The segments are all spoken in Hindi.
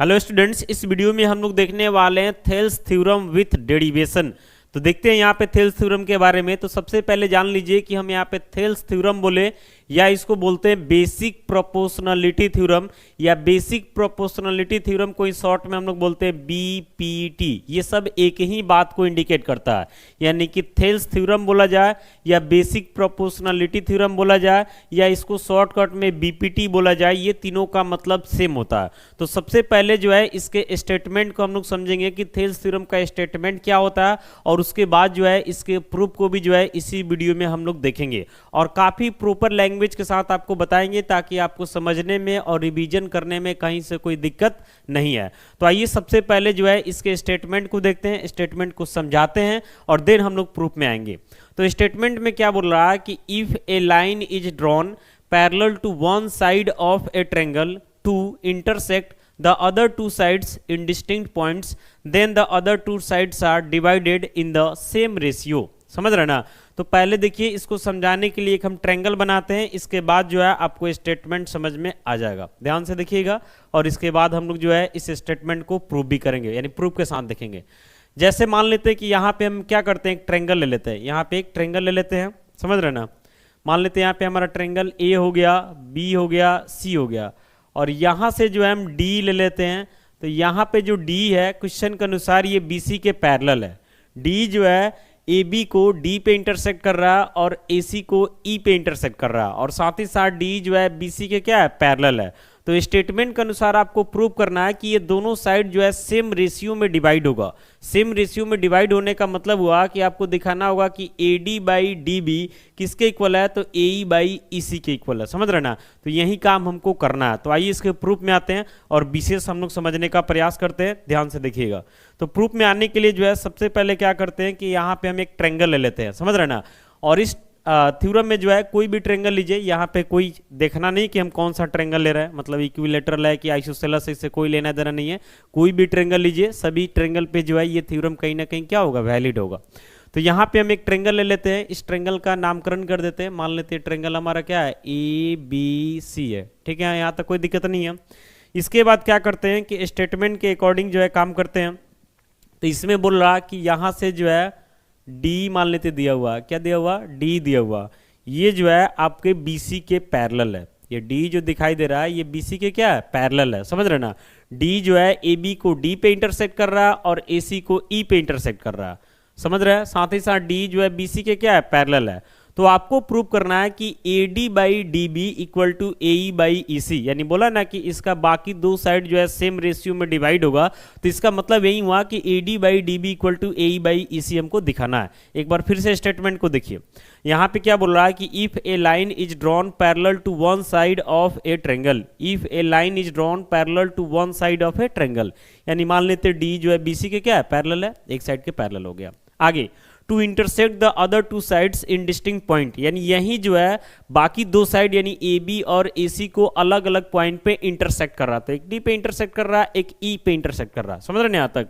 हेलो स्टूडेंट्स, इस वीडियो में हम लोग देखने वाले हैं थेल्स थ्योरम विथ डेरिवेशन। तो देखते हैं यहाँ पे थेल्स थ्योरम के बारे में। तो सबसे पहले जान लीजिए कि हम यहाँ पे थेल्स थ्योरम बोले या इसको बोलते हैं बेसिक प्रोपोर्शनलिटी थ्योरम या बेसिक प्रोपोर्शनलिटी थ्योरम को इस शॉर्ट में हम लोग बोलते हैं बीपीटी। ये सब एक ही बात को इंडिकेट करता है, यानी कि थेल्स थ्योरम बोला जाए या बेसिक प्रोपोर्शनलिटी थ्योरम बोला जाए या इसको शॉर्टकट में बीपीटी बोला जाए, ये तीनों का मतलब सेम होता है। तो सबसे पहले जो है इसके स्टेटमेंट को हम लोग समझेंगे कि थेल्स थ्योरम का स्टेटमेंट क्या होता है, और उसके बाद जो है इसके प्रूफ को भी जो है इसी वीडियो में हम लोग देखेंगे और काफी प्रॉपर लैंग्वेज के साथ आपको बताएंगे ताकि आपको समझने में और रिवीजन करने में कहीं से कोई दिक्कत नहीं है। तो आइए सबसे पहले जो है इसके स्टेटमेंट को देखते हैं, स्टेटमेंट को समझाते हैं और देन हम लोग प्रूफ में आएंगे। तो स्टेटमेंट में क्या बोल रहा है कि if a line is drawn parallel to one side of a triangle to intersect the other two sides in distinct points, then the other two sides are divided in the same ratio। समझ रहे ना। तो पहले देखिए, इसको समझाने के लिए एक हम ट्रायंगल बनाते हैं, इसके बाद जो है आपको स्टेटमेंट समझ में आ जाएगा। ध्यान से देखिएगा और इसके बाद हम लोग जो है इस स्टेटमेंट को प्रूव भी करेंगे, यानी प्रूफ के साथ देखेंगे। जैसे मान लेते हैं कि यहाँ पे हम क्या करते हैं, एक ट्रायंगल ले लेते हैं। यहाँ पे एक ट्रायंगल ले लेते हैं, समझ रहे ना। मान लेते हैं यहाँ पे हमारा ट्रायंगल ए हो गया, बी हो गया, सी हो गया, और यहाँ से जो है हम डी ले लेते हैं। तो यहाँ पे जो डी है क्वेश्चन के अनुसार ये बीसी के पैरेलल है। डी जो है ए बी को डी पे इंटरसेक्ट कर रहा है और ए सी को ई पे इंटरसेक्ट कर रहा है, और साथ ही साथ डी जो है बीसी के क्या है, पैरेलल है। तो स्टेटमेंट के अनुसार आपको प्रूव करना है कि ये दोनों साइड जो है सेम रेशियो में डिवाइड होगा। सेम रेशियो में डिवाइड होने का मतलब हुआ कि आपको दिखाना होगा कि A D by D B किसके इक्वल है, तो ए ई बाई ई सी के इक्वल है। समझ रहे ना। तो यही काम हमको करना है। तो आइए इसके प्रूफ में आते हैं और विशेष हम लोग समझने का प्रयास करते हैं। ध्यान से देखिएगा। तो प्रूफ में आने के लिए जो है सबसे पहले क्या करते हैं कि यहाँ पे हम एक ट्रायंगल ले लेते हैं, समझ रहे ना। और इस थ्योरम में जो है कोई भी ट्रायंगल लीजिए, यहाँ पे कोई देखना नहीं कि हम कौन सा ट्रायंगल ले रहे हैं, मतलब इक्विलेटरल है कि आइसोसेलेस, इससे कोई लेना देना नहीं है। कोई भी ट्रायंगल लीजिए, सभी ट्रायंगल पे जो है ये थ्योरम कहीं ना कहीं क्या होगा, वैलिड होगा। तो यहाँ पे हम एक ट्रायंगल ले लेते हैं, इस ट्रायंगल का नामकरण कर देते हैं। मान लेते हैं ट्रायंगल हमारा क्या है, ए बी सी है, ठीक है। यहाँ तक कोई दिक्कत नहीं है। इसके बाद क्या करते हैं कि स्टेटमेंट के अकॉर्डिंग जो है काम करते हैं। तो इसमें बोल रहा कि यहाँ से जो है डी मान लेते दिया हुआ, क्या दिया हुआ, डी दिया हुआ, ये जो है आपके बीसी के पैरेलल है। ये डी जो दिखाई दे रहा है ये बीसी के क्या है, पैरेलल है। समझ रहे ना। डी जो है ए बी को डी पे इंटरसेक्ट कर रहा है और ए सी को ई पे इंटरसेक्ट कर रहा है, समझ रहे हैं। साथ ही साथ डी जो है बीसी के क्या है, पैरेलल है। तो आपको प्रूव करना है कि A D by D B equal to A E by E C, यानी बोला ना कि इसका बाकी दो साइड जो है सेम रेशियो में डिवाइड होगा। तो इसका मतलब यही हुआ कि A D by D B equal to A E by E C हमको दिखाना है। एक बार फिर से स्टेटमेंट को देखिए। यहाँ पे क्या बोल रहा है कि if a line is drawn parallel to one side of a triangle, if a line is drawn parallel to one side of a triangle, यानी मान लेते डी जो है बीसी के क्या है, पैरेलल है, एक साइड के पैरेलल हो गया। आगे to intersect the other two sides in distinct point, यानी यही जो है बाकी दो साइड यानी ए बी और ए सी को अलग अलग पॉइंट पे इंटरसेक्ट कर रहा था। एक डी पे इंटरसेक्ट कर रहा है, एक ई पे इंटरसेक्ट कर रहा है। समझ रहे हैं यहाँ तक।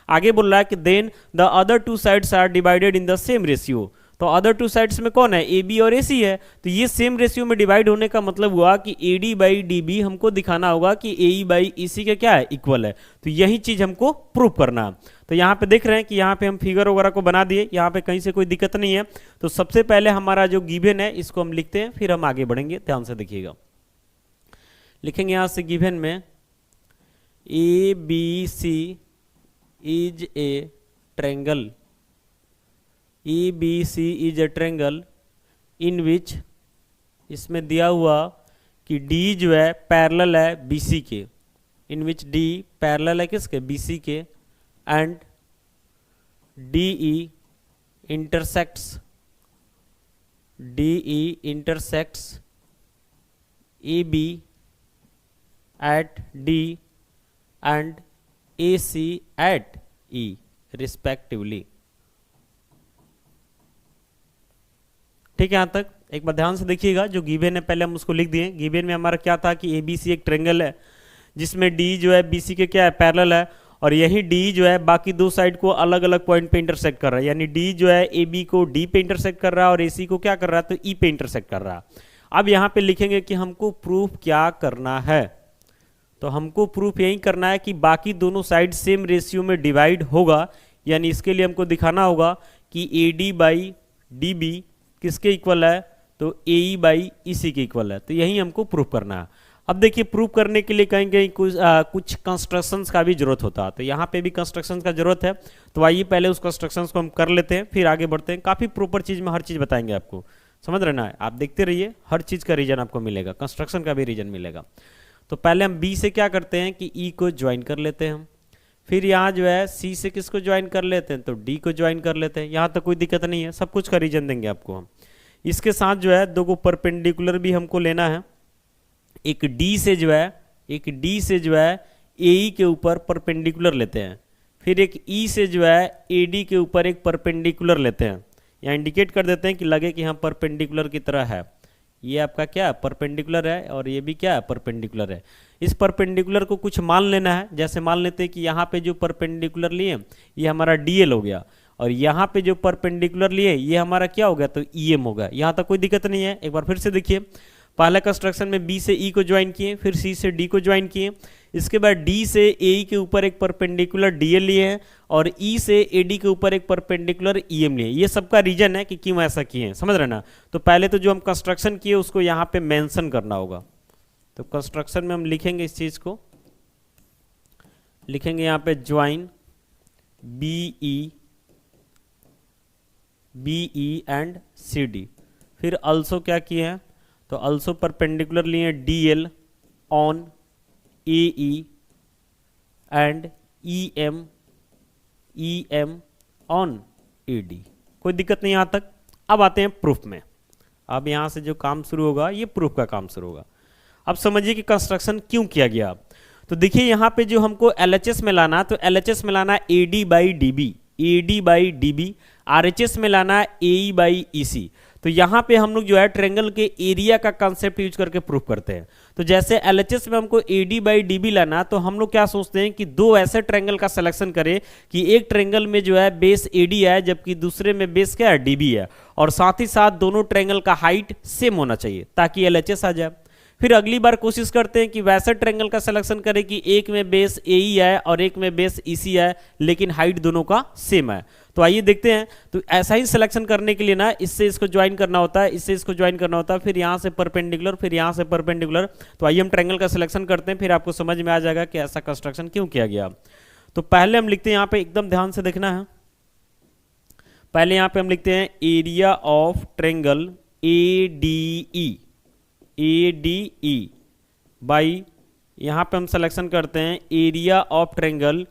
आगे बोल रहा है कि then the other two sides are divided in the same ratio. तो अदर टू साइड्स में कौन है, ए बी और ए सी है। तो ये सेम रेशियो में डिवाइड होने का मतलब हुआ कि A D by D B हमको दिखाना होगा कि ए ई बाई ई सी का क्या है, इक्वल है। तो यही चीज हमको प्रूव करना है। तो यहाँ पे देख रहे हैं कि यहाँ पे हम फिगर वगैरह को बना दिए, यहाँ पे कहीं से कोई दिक्कत नहीं है। तो सबसे पहले हमारा जो गिवन है इसको हम लिखते हैं, फिर हम आगे बढ़ेंगे। ध्यान से देखिएगा। लिखेंगे यहाँ से गिवन में A B C is a triangle, A B C is a triangle in which, इसमें दिया हुआ कि डी जो है पैरेलल है बीसी के, इन विच डी पैरेलल है किसके, बीसी के, and D E intersects A B at D and A C at E respectively. ठीक है। यहाँ तक एक बार ध्यान से देखिएगा। जो गिवन है पहले हम उसको लिख दिए। गिवन में हमारा क्या था कि ए बी सी एक ट्रायंगल है जिसमें डी जो है बीसी के क्या है, पैरेलल है, और यही डी जो है बाकी दो साइड को अलग अलग पॉइंट पे इंटरसेक्ट कर रहा है। यानी डी जो है ए बी को डी पे इंटरसेक्ट कर रहा है और ए सी को क्या कर रहा है, तो ई पे इंटरसेक्ट कर रहा है। अब यहाँ पे लिखेंगे कि हमको प्रूफ क्या करना है। तो हमको प्रूफ यही करना है कि बाकी दोनों साइड सेम रेशियो में डिवाइड होगा, यानी इसके लिए हमको दिखाना होगा कि A D by D B किसके इक्वल है, तो ए ई बाई ई सी के इक्वल है। तो यही हमको प्रूफ करना है। अब देखिए प्रूफ करने के लिए कहीं कहीं कुछ कंस्ट्रक्शंस का भी जरूरत होता है, तो यहाँ पे भी कंस्ट्रक्शंस का जरूरत है। तो आइए पहले उस कंस्ट्रक्शंस को हम कर लेते हैं, फिर आगे बढ़ते हैं। काफ़ी प्रॉपर चीज़ में हर चीज़ बताएंगे आपको, समझ रहे ना, आप देखते रहिए, हर चीज़ का रीजन आपको मिलेगा, कंस्ट्रक्शन का भी रीजन मिलेगा। तो पहले हम बी से क्या करते हैं कि ई को ज्वाइन कर लेते हैं हम, फिर यहाँ जो है सी से किसको ज्वाइन कर लेते हैं, तो डी को ज्वाइन कर लेते हैं। यहाँ तक कोई दिक्कत नहीं है, सब कुछ का रीजन देंगे आपको हम। इसके साथ जो है दो को परपेंडिकुलर भी हमको लेना है, एक डी से जो है ए ई के ऊपर परपेंडिकुलर लेते हैं, फिर एक ई से जो है ए डी के ऊपर एक परपेंडिकुलर लेते हैं। यहाँ इंडिकेट कर देते हैं कि लगे कि हाँ परपेंडिकुलर की तरह है, ये आपका क्या परपेंडिकुलर है और ये भी क्या है परपेंडिकुलर है। इस परपेंडिकुलर को कुछ मान लेना है, जैसे मान लेते हैं कि यहाँ पे जो परपेंडिकुलर लिए ये हमारा डीएल हो गया, और यहाँ पे जो परपेंडिकुलर लिए ये हमारा क्या हो गया, तो ईएम हो गया। यहाँ तक कोई दिक्कत नहीं है। एक बार फिर से देखिए, पहला कंस्ट्रक्शन में बी से ई को ज्वाइन किए, फिर सी से डी को ज्वाइन किए, इसके बाद डी से ए ई के ऊपर एक परपेंडिकुलर डीएल लिए हैं, और ई से ए डी के ऊपर एक परपेंडिकुलर ईएम लिए। ये सबका रीजन है कि क्यों ऐसा किए हैं, समझ रहे ना। तो पहले तो जो हम कंस्ट्रक्शन किए उसको यहाँ पे मेंशन करना होगा। तो कंस्ट्रक्शन में हम लिखेंगे, इस चीज को लिखेंगे यहाँ पे join B E and C D. फिर अल्सो क्या किए हैं, तो अल्सो परपेंडिकुलर लिए D L on A E and E M on A D. कोई दिक्कत नहीं यहाँ तक। अब आते हैं प्रूफ में। अब यहाँ से जो काम शुरू होगा ये प्रूफ का काम शुरू होगा। अब समझिए कि कंस्ट्रक्शन क्यों किया गया। तो देखिए यहाँ पे जो हमको LHS में लाना, तो LHS में लाना A D by D B, RHS में लाना ए ई बाई ई सी। तो यहाँ पे हम लोग जो है ट्रेंगल के एरिया का कंसेप्ट यूज करके प्रूफ करते हैं। तो जैसे LHS में हमको A D by D B लाना, तो हम लोग क्या सोचते हैं कि दो ऐसे ट्रेंगल का सिलेक्शन करें कि एक ट्रेंगल में जो है बेस ए डी है, जबकि दूसरे में बेस क्या है, डी बी है, और साथ ही साथ दोनों ट्रेंगल का हाइट सेम होना चाहिए ताकि LHS आ जाए। फिर अगली बार कोशिश करते हैं कि वैसे ट्रेंगल का सिलेक्शन करें कि एक में बेस ए ई है और एक में बेस ई सी है, लेकिन हाइट दोनों का सेम है। तो आइए देखते हैं। तो ऐसा ही सिलेक्शन करने के लिए ना इससे इसको ज्वाइन करना होता है, इससे इसको ज्वाइन करना होता है, फिर यहाँ से परपेंडिकुलर, फिर यहाँ से परपेंडिकुलर। तो आइए हम ट्रेंगल का सिलेक्शन करते हैं, फिर आपको समझ में आ जाएगा कि ऐसा कंस्ट्रक्शन क्यों किया गया। तो पहले हम लिखते हैं, यहाँ पे एकदम ध्यान से देखना है, पहले यहाँ पे हम लिखते हैं area of triangle ADE by, यहाँ पे हम सिलेक्शन करते हैं एरिया ऑफ ट्रेंगल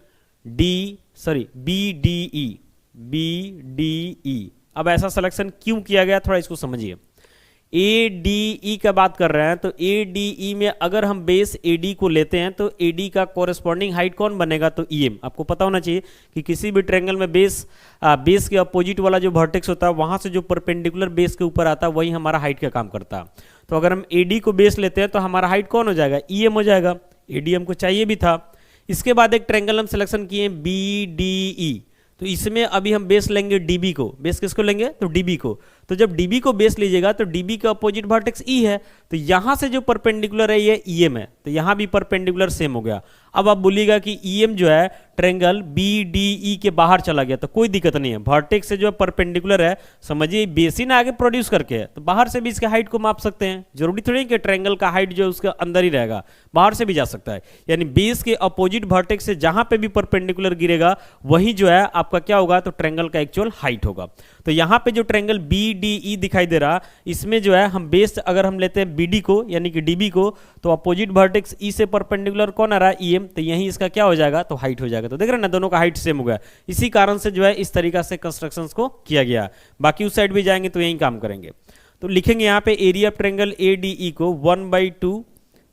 BDE। अब ऐसा सिलेक्शन क्यों किया गया, थोड़ा इसको समझिए। ADE का बात कर रहे हैं, तो ADE में अगर हम बेस AD को लेते हैं तो AD का कोरेस्पॉन्डिंग हाइट कौन बनेगा, तो EM। आपको पता होना चाहिए कि किसी भी ट्रेंगल में बेस के अपोजिट वाला जो वर्टेक्स होता है वहां से जो परपेंडिकुलर बेस के ऊपर आता है वही हमारा हाइट का काम करता है। तो अगर हम AD को बेस लेते हैं तो हमारा हाइट कौन हो जाएगा, EM हो जाएगा। AD हमको चाहिए भी था। इसके बाद एक ट्रेंगल हम सिलेक्शन किए BDE, तो इसमें अभी हम बेस लेंगे DB को। बेस किसको लेंगे, तो DB को। तो जब DB को बेस लीजिएगा तो DB का अपोजिट वर्टेक्स E है, तो यहां से जो परपेंडिकुलर है ये EM है, तो यहां भी परपेंडिकुलर सेम हो गया। अब आप बोलिएगा कि EM जो है ट्रेंगल BDE के बाहर चला गया, तो कोई दिक्कत नहीं है, वर्टेक्स से जो परपेंडिकुलर है, समझिए बेस ही ना आगे प्रोड्यूस करके है, तो बाहर से भी इसके हाइट को माप सकते हैं। जरूरी थोड़ी है कि ट्रेंगल का हाइट जो उसके अंदर ही रहेगा, बाहर से भी जा सकता है। यानी बेस के अपोजिट वर्टेक्स से जहां पे भी परपेंडिकुलर गिरेगा वही जो है आपका क्या होगा, तो ट्रेंगल का एक्चुअल हाइट होगा। तो यहाँ पे जो ट्रेंगल BDE दिखाई दे रहा, इसमें जो है हम बेस अगर हम लेते हैं BD को यानी कि DB को, तो अपोजिट वर्टेक्स E से परपेंडिकुलर कौन आ रहा है, EM, तो यही इसका क्या हो जाएगा, तो हाइट हो जाएगा। तो देख रहे हैं ना, दोनों का हाइट सेम हो गया। इसी कारण से जो है इस तरीका से कंस्ट्रक्शंस को किया गया। बाकी उस साइड भी जाएंगे तो यही काम करेंगे। तो लिखेंगे यहाँ पे एरिया ऑफ ट्रेंगल ADE को 1/2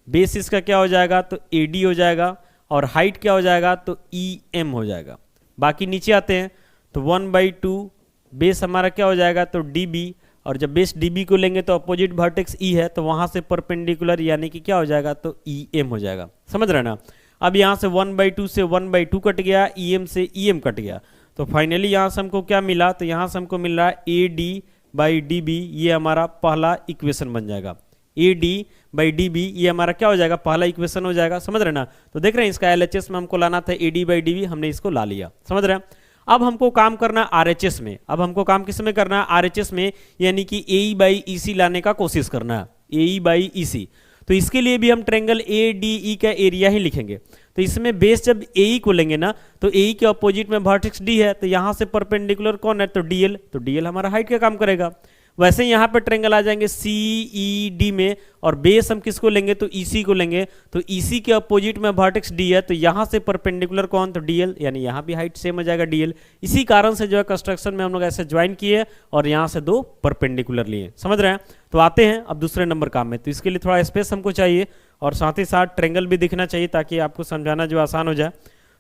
बेस इसका क्या हो जाएगा, तो AD हो जाएगा, और हाइट क्या हो जाएगा, तो EM हो जाएगा। बाकी नीचे आते हैं तो 1/2 बेस हमारा क्या हो जाएगा, तो DB, और जब बेस DB को लेंगे तो अपोजिट वर्टेक्स E है, तो वहां से परपेंडिकुलर यानी कि क्या हो जाएगा, तो EM हो जाएगा। समझ रहे ना। अब यहाँ से 1/2 से 1/2 कट गया, EM से EM कट गया, तो फाइनली यहाँ से हमको क्या मिला, तो यहाँ से हमको मिल रहा है AD/DB। ये हमारा पहला इक्वेशन बन जाएगा। AD बाई डी बी, ये हमारा क्या हो जाएगा, पहला इक्वेशन हो जाएगा। समझ रहे ना। तो देख रहे हैं इसका एलएचएस में हमको लाना था A D by D B, हमने इसको ला लिया। समझ रहे हैं। अब हमको काम करना आरएचएस में। अब हमको काम किस में करना है, आरएचएस में, यानी कि ए बाई ई सी लाने का कोशिश करना है, ए बाई ई सी। तो इसके लिए भी हम ट्रायंगल ए डी ई का एरिया ही लिखेंगे। तो इसमें बेस जब ए को लेंगे ना, तो ए के अपोजिट में वर्टेक्स डी है, तो यहां से परपेंडिकुलर कौन है, तो डीएल। तो डीएल हमारा हाइट का काम करेगा। वैसे यहाँ पे ट्रायंगल आ जाएंगे सी ई डी में, और बेस हम किसको लेंगे, तो ईसी को लेंगे। तो ईसी के अपोजिट में वर्टेक्स डी है, तो यहाँ से परपेंडिकुलर कौन, तो डीएल, यानी यहाँ भी हाइट सेम हो जाएगा डीएल। इसी कारण से जो है कंस्ट्रक्शन में हम लोग ऐसे ज्वाइन किए और यहाँ से दो परपेंडिकुलर लिए। समझ रहे हैं। तो आते हैं अब दूसरे नंबर काम में। तो इसके लिए थोड़ा स्पेस हमको चाहिए और साथ ही साथ ट्रायंगल भी दिखना चाहिए ताकि आपको समझाना जो आसान हो जाए।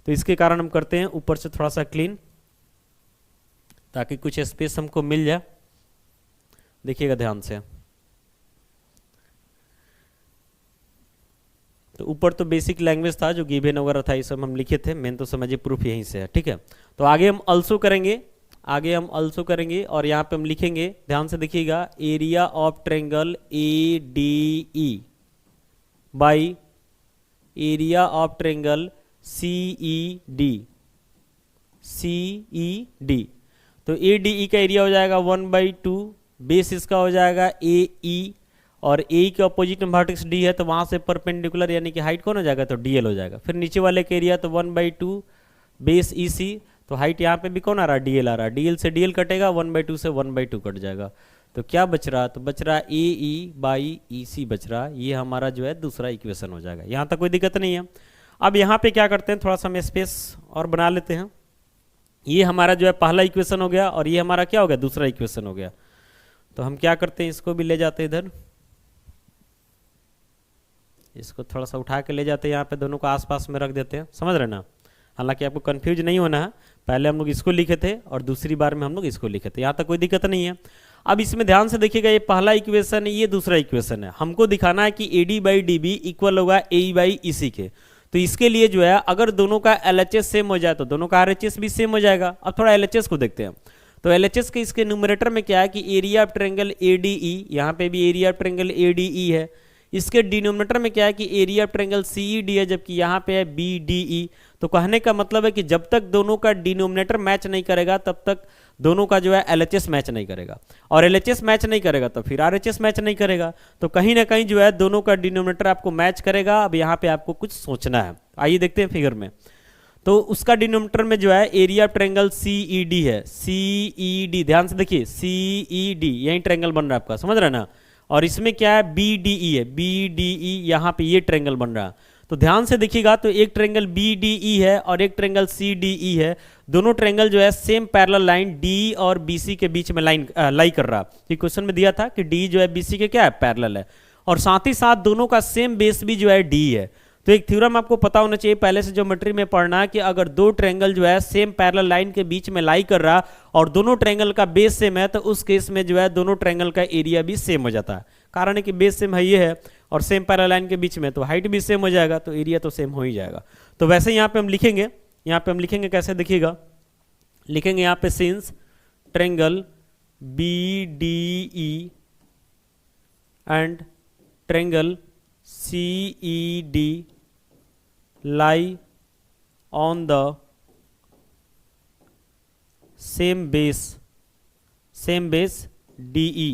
तो इसके कारण हम करते हैं ऊपर से थोड़ा सा क्लीन, ताकि कुछ स्पेस हमको मिल जाए। देखिएगा ध्यान से। तो ऊपर तो बेसिक लैंग्वेज था जो गिवन वगैरह था, ये सब हम लिखे थे। मेन तो समझिए प्रूफ यहीं से है, ठीक है। तो आगे हम अल्सो करेंगे, आगे हम अल्सो करेंगे और यहाँ पे हम लिखेंगे, ध्यान से देखिएगा, area of triangle A D E by area of triangle C E D, C E D. तो ए डी ई का एरिया हो जाएगा 1/2, बेस इसका हो जाएगा ए ई, और ए के अपोजिट में वर्टेक्स डी है, तो वहां से परपेंडिकुलर यानी कि हाइट कौन हो जाएगा, तो डीएल हो जाएगा। फिर नीचे वाले का एरिया तो 1/2 बेस ई सी, तो हाइट यहाँ पे भी कौन आ रहा है, डीएल आ रहा है। डीएल से डीएल कटेगा, 1/2 से 1/2 कट जाएगा। तो क्या बच रहा, तो बच रहा ए ई बाई ई सी बच रहा। ये हमारा जो है दूसरा इक्वेशन हो जाएगा। यहाँ तक कोई दिक्कत नहीं है। अब यहाँ पे क्या करते हैं, थोड़ा सा हम स्पेस और बना लेते हैं। ये हमारा जो है पहला इक्वेशन हो गया और ये हमारा क्या हो गया, दूसरा इक्वेशन हो गया। तो हम क्या करते हैं, इसको भी ले जाते हैं इधर, इसको थोड़ा सा उठा के ले जाते हैं, यहाँ पे दोनों को आसपास में रख देते हैं। समझ रहे ना। हालांकि आपको कंफ्यूज नहीं होना है, पहले हम लोग इसको लिखे थे और दूसरी बार में हम लोग इसको लिखे थे, यहाँ तक कोई दिक्कत नहीं है। अब इसमें ध्यान से देखिएगा, ये पहला इक्वेशन है, ये दूसरा इक्वेशन है। हमको दिखाना है कि A D by D B equal होगा ए बाई ई सी के। तो इसके लिए जो है अगर दोनों का एलएचएस सेम हो जाए तो दोनों का आरएचएस भी सेम हो जाएगा। अब थोड़ा एलएचएस को देखते हैं। तो एलएचएस के इसके न्यूमरेटर में क्या है कि एरिया ऑफ ट्रायंगल एडीई, यहाँ पे भी एरिया ऑफ ट्रायंगल एडीई है। इसके डिनोमिनेटर में क्या है कि एरिया ऑफ ट्रायंगल सीईडी है, जबकि यहाँ पे है बीडीई। तो कहने का मतलब है कि जब तक दोनों का डिनोमिनेटर मैच नहीं करेगा तब तक दोनों का जो है एलएचएस मैच नहीं करेगा, और एलएचएस मैच नहीं करेगा तो फिर आरएचएस मैच नहीं करेगा। तो कहीं ना कहीं जो है दोनों का डिनोमिनेटर आपको मैच करेगा। अब यहाँ पे आपको कुछ सोचना है, आइए देखते हैं फिगर में। तो उसका डिनोमिनेटर में जो है एरिया ऑफ ट्रायंगल सीईडी है, सीईडी, ध्यान से देखिए सीईडी, यही ट्रायंगल बन रहा है आपका, समझ रहे हैं ना। और इसमें क्या है, बीडीई है, बीडीई, यहाँ पे ये ट्रायंगल बन रहा है। तो ध्यान से देखिएगा, तो एक ट्रायंगल बीडीई है और एक ट्रायंगल सीडीई है। दोनों ट्रायंगल जो है सेम पैरेलल लाइन डी और बीसी के बीच में लाइन लाई कर रहा है। क्वेश्चन में दिया था कि डी जो है बीसी के क्या है, पैरेलल है, और साथ ही साथ दोनों का सेम बेस भी जो है डी है। तो एक थ्योरम आपको पता होना चाहिए पहले से ज्योमेट्री में पढ़ना, कि अगर दो ट्रायंगल जो है सेम पैरेलल लाइन के बीच में लाई कर रहा और दोनों ट्रायंगल का बेस सेम है, तो उस केस में जो है दोनों ट्रायंगल का एरिया भी सेम हो जाता है। कारण है कि बेस सेम है, ये है, और सेम पैरेलल लाइन के बीच में, तो हाइट भी सेम हो जाएगा, तो एरिया तो सेम हो ही जाएगा। तो वैसे यहाँ पे हम लिखेंगे, यहाँ पे हम लिखेंगे कैसे, देखिएगा, लिखेंगे यहाँ पे since triangle BDE and triangle CED lie on the same base DE,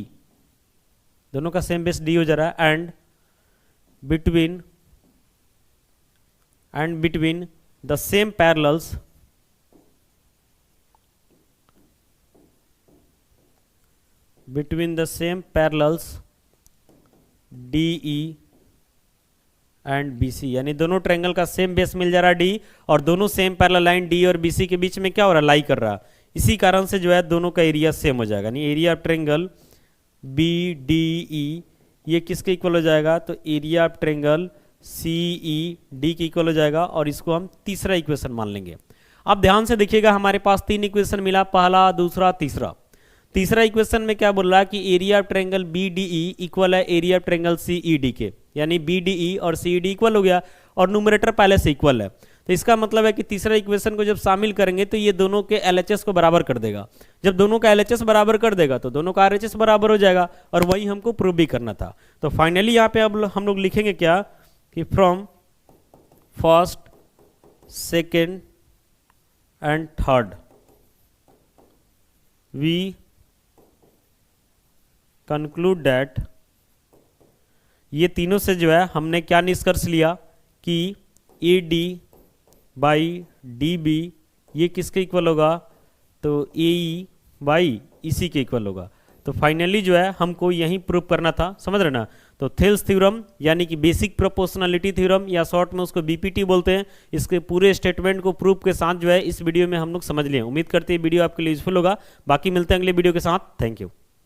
दोनों का सेम बेस D हो जा रहा है, and between the same parallels DE and BC, यानी दोनों ट्रायंगल का सेम बेस मिल जा रहा है डी, और दोनों सेम पैरेलल लाइन डी और बीसी के बीच में क्या हो रहा है, लाई कर रहा है। इसी कारण से जो है दोनों का एरिया सेम हो जाएगा, यानी एरिया ऑफ ट्रायंगल बीडीई ये किसके इक्वल हो जाएगा, तो एरिया ऑफ ट्रायंगल सीईडी के इक्वल हो जाएगा, और इसको हम तीसरा इक्वेशन मान लेंगे। अब ध्यान से देखिएगा, हमारे पास तीन इक्वेशन मिला, पहला, दूसरा, तीसरा। तीसरा इक्वेशन में क्या बोल रहा है कि area of triangle BDE equal है एरिया ऑफ ट्रायंगल सीईडी के, यानी बीडीई और सीईडी इक्वल हो गया और न्यूमरेटर पहले से इक्वल है। तो इसका मतलब है कि तीसरा इक्वेशन को जब शामिल करेंगे तो ये दोनों के एलएचएस को बराबर कर देगा। जब दोनों का एलएचएस बराबर कर देगा तो दोनों का आरएचएस बराबर हो जाएगा, और वही हमको प्रूव भी करना था। तो फाइनली यहाँ पे अब हम लोग लिखेंगे क्या कि from first, second and third we conclude that, ये तीनों से जो है हमने क्या निष्कर्ष लिया कि A D by D B ये किसके इक्वल होगा, तो ए ई बाई इसी के इक्वल होगा। तो फाइनली जो है हमको यही प्रूव करना था, समझ रहे ना। तो थेल्स थ्योरम यानी कि बेसिक प्रोपोर्शनलिटी थ्योरम या शॉर्ट में उसको बीपीटी बोलते हैं, इसके पूरे स्टेटमेंट को प्रूव के साथ जो है इस वीडियो में हम लोग समझ लिए। उम्मीद करते हैं वीडियो आपके लिए यूजफुल होगा। बाकी मिलते हैं अगले वीडियो के साथ। Thank you.